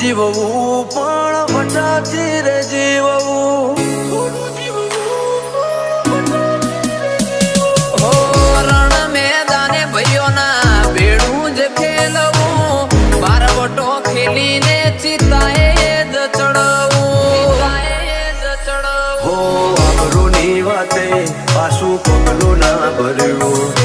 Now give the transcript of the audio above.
જીવવું પણ વટાથી રે જીવવું. હો રણ મેદાને ભાઈઓના ભેડું જ ખેલવું, બારવટો ખેલીને ચિતાએ જ ચડવું. હો આબરૂની વાતે પાછું પગલું ના ભર્યું.